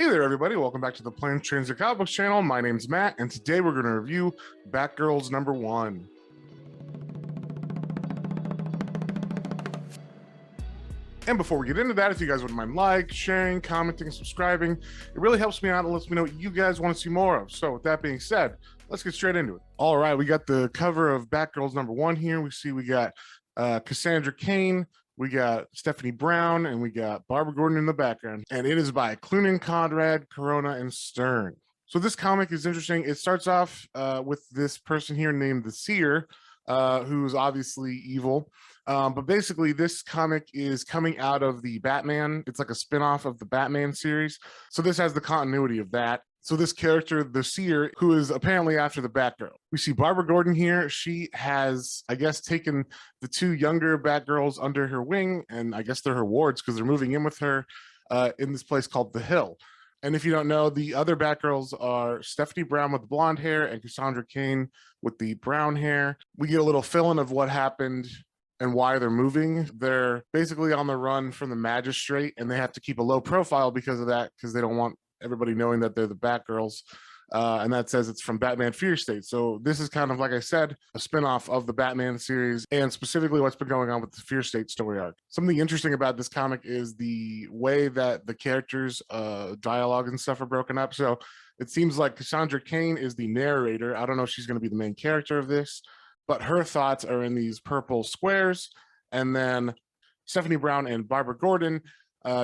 Hey there, everybody. Welcome back to the Plain Transit Comic Books channel. My name's Matt, and today we're going to review Batgirls #1. And before we get into that, if you guys wouldn't mind sharing, commenting, subscribing, it really helps me out and lets me know what you guys want to see more of. So with that being said, let's get straight into it. All right, we got the cover of Batgirls #1 here. We got Cassandra Cain, we got Stephanie Brown, and we got Barbara Gordon in the background. And it is by Clunan, Conrad, Corona, and Stern. So this comic is interesting. It starts off with this person here named the Seer, who's obviously evil. But basically, this comic is coming out of the Batman. It's like a spinoff of the Batman series. So this has the continuity of that. So this character, the Seer, who is apparently after the Batgirl. We see Barbara Gordon here. She has, I guess, taken the two younger Batgirls under her wing, and I guess they're her wards because they're moving in with her in this place called The Hill. And if you don't know, the other Batgirls are Stephanie Brown with the blonde hair and Cassandra Cain with the brown hair. We get a little fill-in of what happened and why they're moving. They're basically on the run from the magistrate, and they have to keep a low profile because of that, because they don't want everybody knowing that they're the Batgirls. And that says it's from Batman Fear State. So this is kind of, like I said, a spinoff of the Batman series, and specifically what's been going on with the Fear State story arc. Something interesting about this comic is the way that the characters' dialogue and stuff are broken up. So it seems like Cassandra Cain is the narrator. I don't know if she's going to be the main character of this, but her thoughts are in these purple squares. And then Stephanie Brown and Barbara Gordon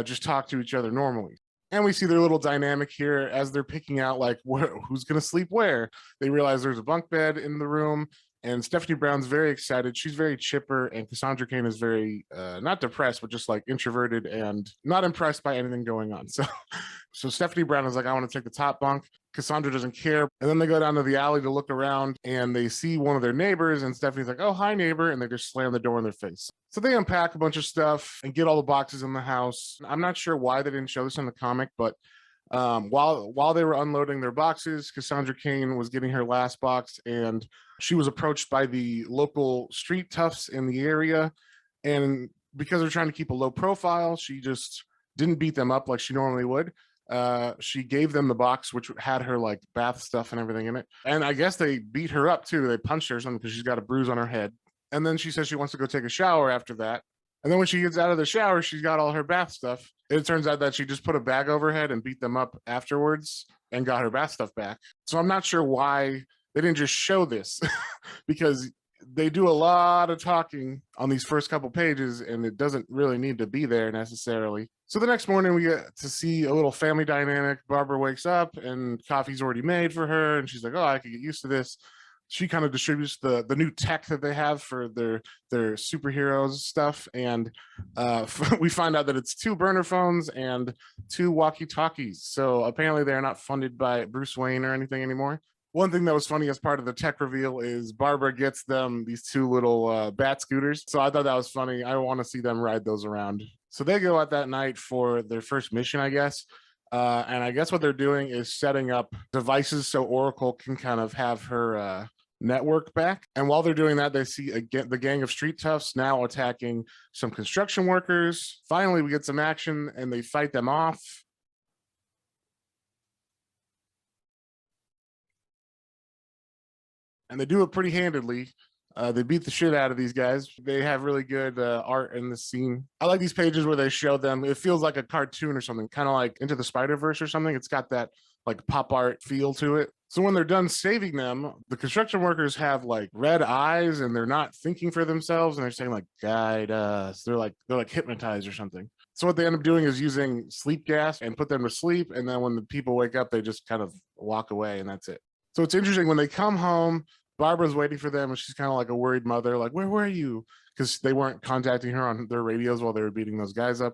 just talk to each other normally. And we see their little dynamic here as they're picking out like who's going to sleep where. They realize there's a bunk bed in the room, and Stephanie Brown's very excited. She's very chipper, and Cassandra Cain is very not depressed, but just like introverted and not impressed by anything going on. So Stephanie Brown is like, I want to take the top bunk. Cassandra doesn't care. And then they go down to the alley to look around, and they see one of their neighbors, and Stephanie's like, oh, hi, neighbor. And they just slam the door in their face. So they unpack a bunch of stuff and get all the boxes in the house. I'm not sure why they didn't show this in the comic, but while they were unloading their boxes, Cassandra Cain was getting her last box, and she was approached by the local street toughs in the area. And because they're trying to keep a low profile, she just didn't beat them up like she normally would. She gave them the box, which had her like bath stuff and everything in it. And I guess they beat her up too. They punched her or something because she's got a bruise on her head. And then she says she wants to go take a shower after that. And then when she gets out of the shower, she's got all her bath stuff. It turns out that she just put a bag over her head and beat them up afterwards and got her bath stuff back. So I'm not sure why they didn't just show this because they do a lot of talking on these first couple pages, and it doesn't really need to be there necessarily. So the next morning we get to see a little family dynamic. Barbara wakes up and coffee's already made for her, and she's like, oh, I could get used to this. She kind of distributes the new tech that they have for their superheroes stuff, and we find out that it's 2 burner phones and 2 walkie-talkies. So apparently they're not funded by Bruce Wayne or anything anymore. One thing that was funny as part of the tech reveal is Barbara gets them these 2 little bat scooters. So I thought that was funny. I want to see them ride those around. So they go out that night for their first mission, I guess. And I guess what they're doing is setting up devices so Oracle can kind of have her network back. And while they're doing that, they see the gang of street toughs now attacking some construction workers. Finally, we get some action and they fight them off. And they do it pretty handedly. They beat the shit out of these guys. They have really good art in the scene. I like these pages where they show them. It feels like a cartoon or something, kind of like Into the Spider-Verse or something. It's got that like pop art feel to it. So when they're done saving them, the construction workers have like red eyes and they're not thinking for themselves, and they're saying like, guide us. They're like hypnotized or something. So what they end up doing is using sleep gas and put them to sleep. And then when the people wake up, they just kind of walk away, and that's it. So it's interesting when they come home, Barbara's waiting for them, and she's kind of like a worried mother, like, where were you? Because they weren't contacting her on their radios while they were beating those guys up.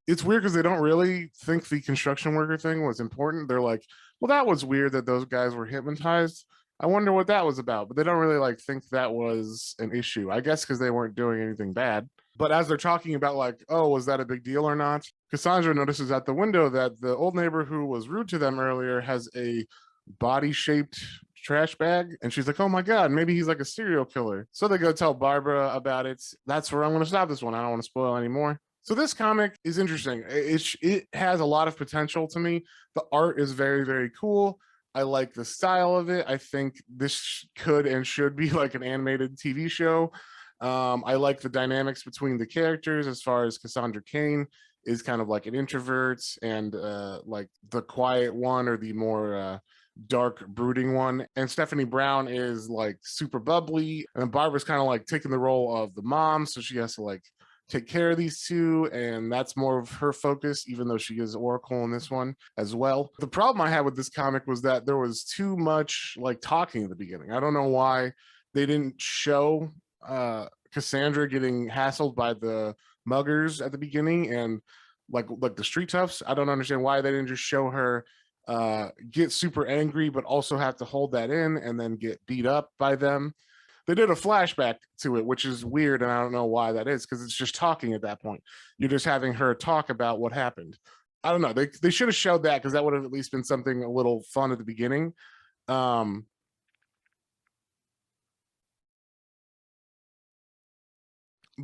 It's weird because they don't really think the construction worker thing was important. They're like, well, that was weird that those guys were hypnotized. I wonder what that was about. But they don't really like think that was an issue, I guess, because they weren't doing anything bad. But as they're talking about like, oh, was that a big deal or not? Cassandra notices at the window that the old neighbor who was rude to them earlier has a body-shaped trash bag, and she's like, oh my god, maybe he's like a serial killer. So they go tell Barbara about it. That's where I'm going to stop this one. I don't want to spoil anymore. So this comic is interesting. It has a lot of potential to me. The art is very, very cool. I like the style of it. I think this could and should be like an animated TV show. I like the dynamics between the characters as far as Cassandra Cain is kind of like an introvert and like the quiet one or the more dark brooding one, and Stephanie Brown is like super bubbly, and Barbara's kind of like taking the role of the mom, so she has to like take care of these two, and that's more of her focus, even though she is Oracle in this one as well. The problem I had with this comic was that there was too much like talking at the beginning. I don't know why they didn't show Cassandra getting hassled by the muggers at the beginning, and like the street toughs. I don't understand why they didn't just show her get super angry but also have to hold that in and then get beat up by them. They did a flashback to it, which is weird, and I don't know why that is, because it's just talking at that point. You're just having her talk about what happened. I don't know. They should have showed that, because that would have at least been something a little fun at the beginning. But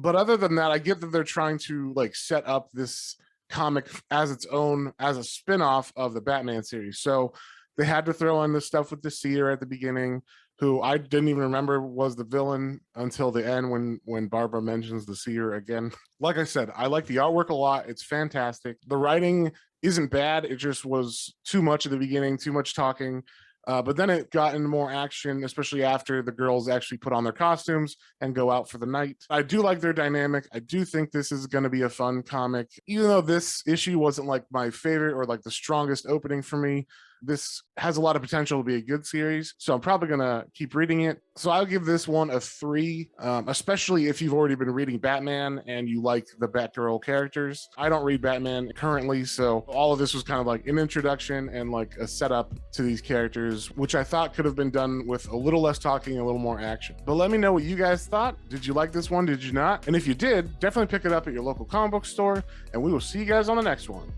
other than that, I get that they're trying to like set up this comic as its own, as a spin-off of the Batman series. So they had to throw in the stuff with the seer at the beginning, who I didn't even remember was the villain until the end when Barbara mentions the seer again. Like I said, I like the artwork a lot. It's fantastic. The writing isn't bad. It just was too much at the beginning, too much talking. But then it got into more action, especially after the girls actually put on their costumes and go out for the night. I do like their dynamic. I do think this is going to be a fun comic. Even though this issue wasn't like my favorite or like the strongest opening for me, this has a lot of potential to be a good series. So I'm probably going to keep reading it. So I'll give this one a 3, especially if you've already been reading Batman and you like the Batgirl characters. I don't read Batman currently, so all of this was kind of like an introduction and like a setup to these characters, which I thought could have been done with a little less talking, a little more action. But let me know what you guys thought. Did you like this one? Did you not? And if you did, definitely pick it up at your local comic book store, and we will see you guys on the next one.